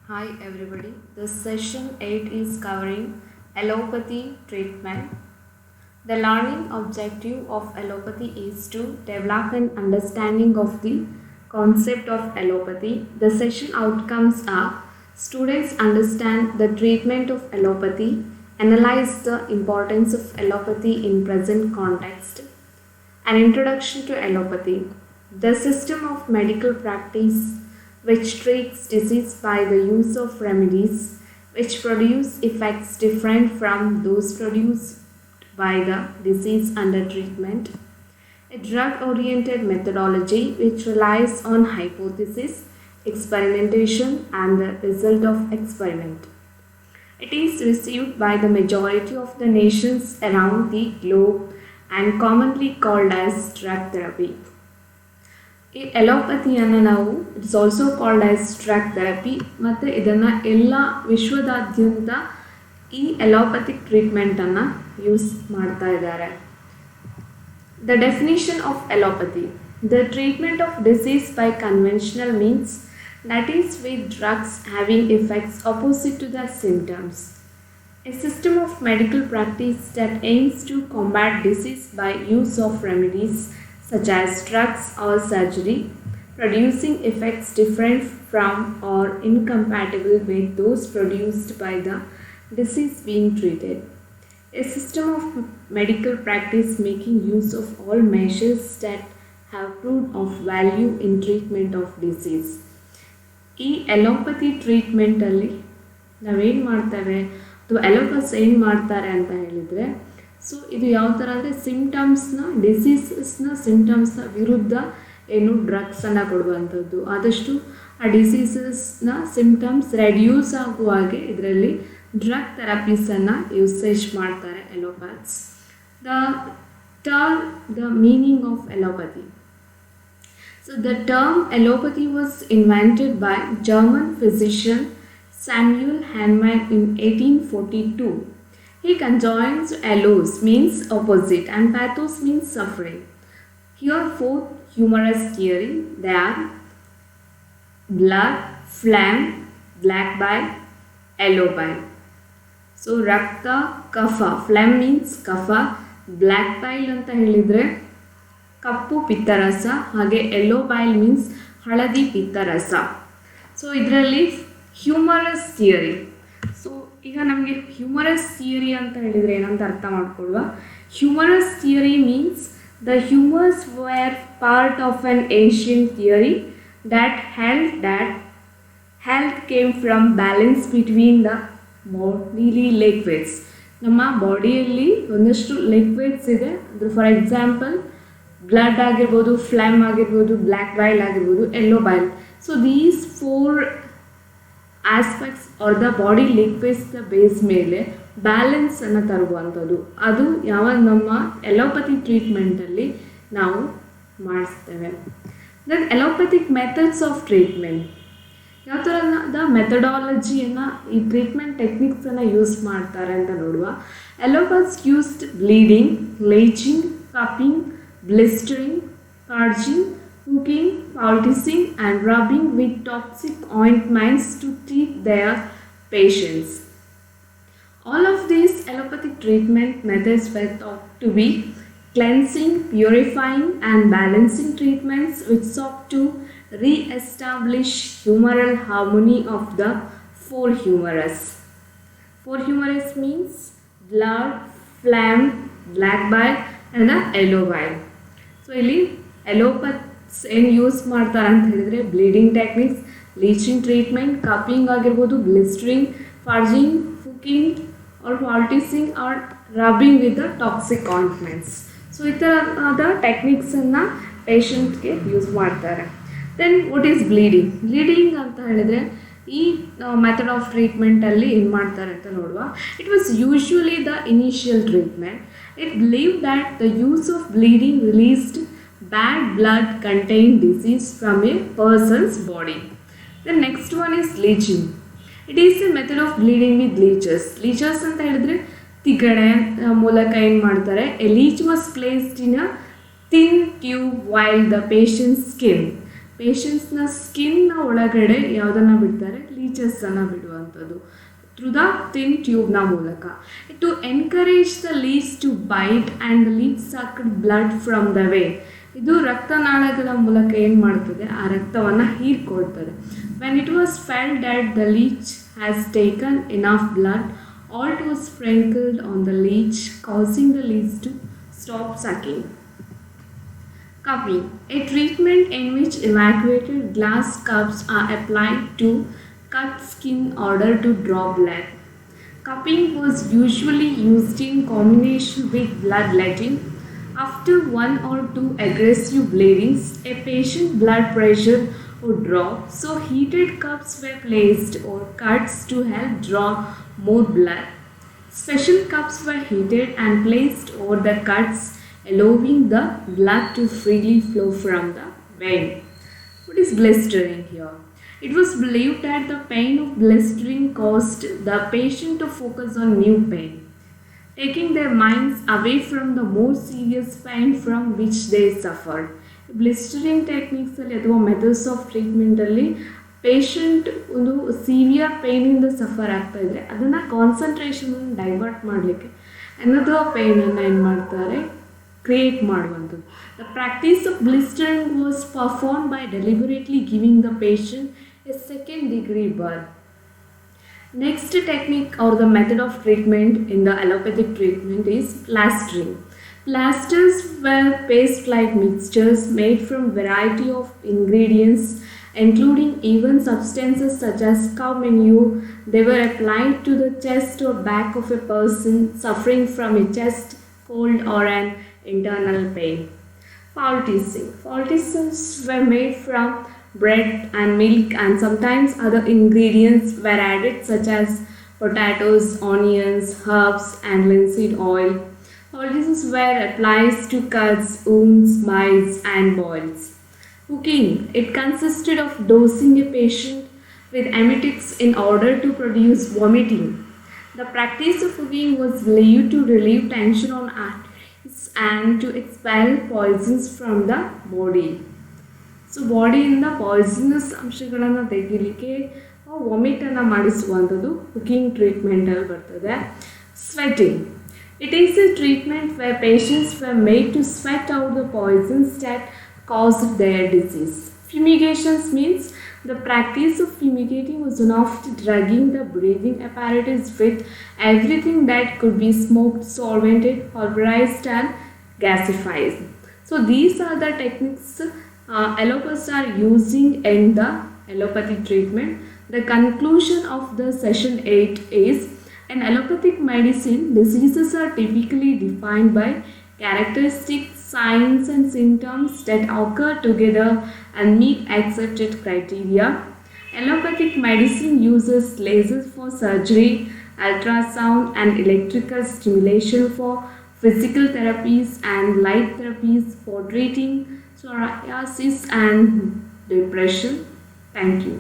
Hi everybody, this session 8 is covering allopathy treatment. The learning objective of allopathy is to develop an understanding of the concept of allopathy. The session outcomes are students understand the treatment of allopathy, analyze the importance of allopathy in present context, an introduction to allopathy, the system of medical practice which treats disease by the use of remedies which produce effects different from those produced by the disease under treatment, a drug-oriented methodology which relies on hypothesis, experimentation and the result of experiment. It is received by the majority of the nations around the globe and commonly called as drug therapy. ಈ ಎಲೋಪತಿಯನ್ನು ನಾವು it's also called as drug therapy ಮತ್ತು ಇದನ್ನು ಎಲ್ಲ ವಿಶ್ವದಾದ್ಯಂತ ಈ ಎಲೋಪತಿಕ್ ಟ್ರೀಟ್ಮೆಂಟನ್ನು use ಮಾಡ್ತಾ ಇದ್ದಾರೆ. The definition of allopathy: the treatment of disease by conventional means, that is with drugs having effects opposite to the symptoms. A system of medical practice that aims to combat disease by use of remedies such as drugs or surgery, producing effects different from or incompatible with those produced by the disease being treated. A system of medical practice making use of all measures that have proved of value in treatment of disease. ಈ ಎಲೋಪತಿ ಟ್ರೀಟ್ಮೆಂಟಲ್ಲಿ ನಾವೇನು ಮಾಡ್ತೇವೆ ಅಥವಾ ಎಲೋಪಸ್ ಏನು ಮಾಡ್ತಾರೆ ಅಂತ ಹೇಳಿದರೆ, so ಇದು ಯಾವ ಥರ ಅಂದರೆ ಸಿಮ್ಟಮ್ಸ್ನ ಡಿಸೀಸಸ್ನ ಸಿಮ್ಟಮ್ಸ್ನ ವಿರುದ್ಧ ಏನು ಡ್ರಗ್ಸನ್ನು ಕೊಡುವಂಥದ್ದು, ಆದಷ್ಟು ಆ ಡಿಸೀಸಸ್ನ ಸಿಮ್ಟಮ್ಸ್ ರೆಡ್ಯೂಸ್ ಆಗುವ ಹಾಗೆ ಇದರಲ್ಲಿ ಡ್ರಗ್ ಥೆರಪೀಸನ್ನು ಯೂಸೇಜ್ ಮಾಡ್ತಾರೆ allopaths. The meaning of allopathy. So the term allopathy was invented by German physician Samuel Hahnemann in 1842. He conjoins allos means opposite and pathos means suffering. Here four humorous theory. They are blood, phlegm, black bile, yellow bile. So rakta, kapha. Phlegm means kapha. Black bile anta helidre ಕಪ್ಪು ಪಿತ್ತರಸ, ಹಾಗೆ yellow bile means ಹಳದಿ ಪಿತ್ತರಸ. So ಇದರಲ್ಲಿ humorous theory. So ಈಗ ನಮಗೆ humorous theory ಅಂತ ಹೇಳಿದರೆ ಏನಂತ ಅರ್ಥ ಮಾಡ್ಕೊಳ್ಳುವ. Humorous theory means the humours were part of an ancient theory that health came from balance between the bodily liquids. ನಮ್ಮ ಬಾಡಿಯಲ್ಲಿ ಒಂದಷ್ಟು ಲಿಕ್ವಿಡ್ಸ್ ಇದೆ, ಅದು ಫಾರ್ ಎಕ್ಸಾಂಪಲ್ ಬ್ಲಡ್ ಆಗಿರ್ಬೋದು, ಫ್ಲೈಮ್ ಆಗಿರ್ಬೋದು, ಬ್ಲ್ಯಾಕ್ ಬೈಲ್ ಆಗಿರ್ಬೋದು, yellow bile. So these four aspects are the body ಲಿಕ್ವಿಡ್ಸ್ನ base ಮೇಲೆ ಬ್ಯಾಲೆನ್ಸನ್ನು ತರುವಂಥದ್ದು. ಅದು ಯಾವಾಗ ನಮ್ಮ ಎಲೋಪತಿ ಟ್ರೀಟ್ಮೆಂಟಲ್ಲಿ ನಾವು ಮಾಡಿಸ್ತೇವೆ. Then allopathic methods of treatment. ಯಾವ ಥರದ ಮೆಥಡಾಲಜಿಯನ್ನು ಈ ಟ್ರೀಟ್ಮೆಂಟ್ ಟೆಕ್ನಿಕ್ಸನ್ನು ಯೂಸ್ ಮಾಡ್ತಾರೆ ಅಂತ ನೋಡುವ. Allopaths used bleeding, leeching, cupping, blistering, purging, hooking, poulticing and rubbing with toxic ointments to treat their patients. All of these allopathic treatment methods were thought to be cleansing, purifying and balancing treatments which sought to re-establish humoral harmony of the four humerus. Four humerus means blood, phlegm, black bile and the yellow bile. So ಇಲ್ಲಿ allopaths ಏನು use ಮಾಡ್ತಾರೆ ಅಂತ ಹೇಳಿದರೆ bleeding techniques, leeching treatment, cupping ಆಗಿರ್ಬೋದು, blistering, purging, puking or poulticing or rubbing with the toxic ointments. So ಈ ಥರದ ಟೆಕ್ನಿಕ್ಸನ್ನು ಪೇಷಂಟ್ಗೆ ಯೂಸ್ ಮಾಡ್ತಾರೆ. Then what is bleeding? Bleeding ಅಂತ ಹೇಳಿದರೆ ಈ ಮೆಥಡ್ ಆಫ್ ಟ್ರೀಟ್ಮೆಂಟಲ್ಲಿ ಏನು ಮಾಡ್ತಾರೆ ಅಂತ ನೋಡುವ. It was usually the initial treatment. It believed that the use of bleeding released bad blood contained disease from a person's body. The next one is leeching. It is a method of bleeding with leeches. Leeches ಅಂತ ಹೇಳಿದ್ರೆ ತಿಗಣೆ ಮೂಲಕ ಏನು ಮಾಡ್ತಾರೆ, a leech was placed in a thin tube while the patient's skin ಪೇಷಂಟ್ಸ್ನ ಸ್ಕಿನ್ನ ಒಳಗಡೆ ಯಾವುದನ್ನು ಬಿಡ್ತಾರೆ, ಲೀಚಸ್ಸನ್ನು ಬಿಡುವಂಥದ್ದು ಥ್ರೂ ದ ಥಿನ್ ಟ್ಯೂಬ್ನ ಮೂಲಕ to encourage the leech to bite and the leech sucked blood from the vein. ಇದು ರಕ್ತನಾಳಗಳ ಮೂಲಕ ಏನು ಮಾಡ್ತದೆ, ಆ ರಕ್ತವನ್ನು ಹೀರ್ಕೊಳ್ತದೆ. When it was felt that the leech has taken enough blood, all was sprinkled on the leech, causing the leech to stop sucking. Cupping, a treatment in which evacuated glass cups are applied to cut skin in order to draw blood. Cupping was usually used in combination with bloodletting. After one or two aggressive bleedings, a patient's blood pressure would drop, so heated cups were placed or cuts to help draw more blood. Special cups were heated and placed over the cuts, allowing the blood to freely flow from the vein. What is blistering here? It was believed that the pain of blistering caused the patient to focus on new pain, taking their minds away from the more serious pain from which they suffered. ಬ್ಲಿಸ್ಟರಿಂಗ್ ಟೆಕ್ನಿಕ್ಸಲ್ಲಿ ಅಥವಾ methods of ಟ್ರೀಟ್ಮೆಂಟಲ್ಲಿ patient ಒಂದು severe ಪೇಯ್ನಿಂದ suffer ಆಗ್ತಾಯಿದ್ರೆ ಅದನ್ನು ಕಾನ್ಸಂಟ್ರೇಷನನ್ನು divert ಮಾಡಲಿಕ್ಕೆ another ಪೇಯ್ನನ್ನು ಏನು ಮಾಡ್ತಾರೆ, create ಮಾಡುವಂಥದ್ದು. The practice of blistering was perform by deliberately giving the patient a second degree burn. Next technique or the method of treatment in the allopathic treatment is plastering. Plasters were paste-like mixtures made from variety of ingredients, including even substances such as cow manure. They were applied to the chest or back of a person suffering from a chest cold or an internal pain. Poulticing. Poultices were made from bread and milk, and sometimes other ingredients were added such as potatoes, onions, herbs and linseed oil. Poultices were applied to cuts, wounds, bites and boils. Cooking. It consisted of dosing a patient with emetics in order to produce vomiting. The practice of cooking was believed to relieve tension on arteries and to expel poisons from the body. So ಬಾಡಿಯಿಂದ poisonous ಅಂಶಗಳನ್ನು ತೆಗಿಲಿಕ್ಕೆ ವಾಮಿಟನ್ನು ಮಾಡಿಸುವಂಥದ್ದು puking ಟ್ರೀಟ್ಮೆಂಟಲ್ಲಿ ಬರ್ತದೆ. Sweating. It is a treatment where patients were made to sweat out the poisons that caused their disease. Fumigations means the practice of fumigating was one of drugging the breathing apparatus with everything that could be smoked, solvented, pulverized and gasified. So these are the techniques allopaths are using in the allopathic treatment. The conclusion of the session 8 is, in allopathic medicine, diseases are typically defined by characteristics, signs and symptoms that occur together and meet accepted criteria. Allopathic medicine uses lasers for surgery, ultrasound and electrical stimulation for physical therapies and light therapies for treating psoriasis and depression. Thank you.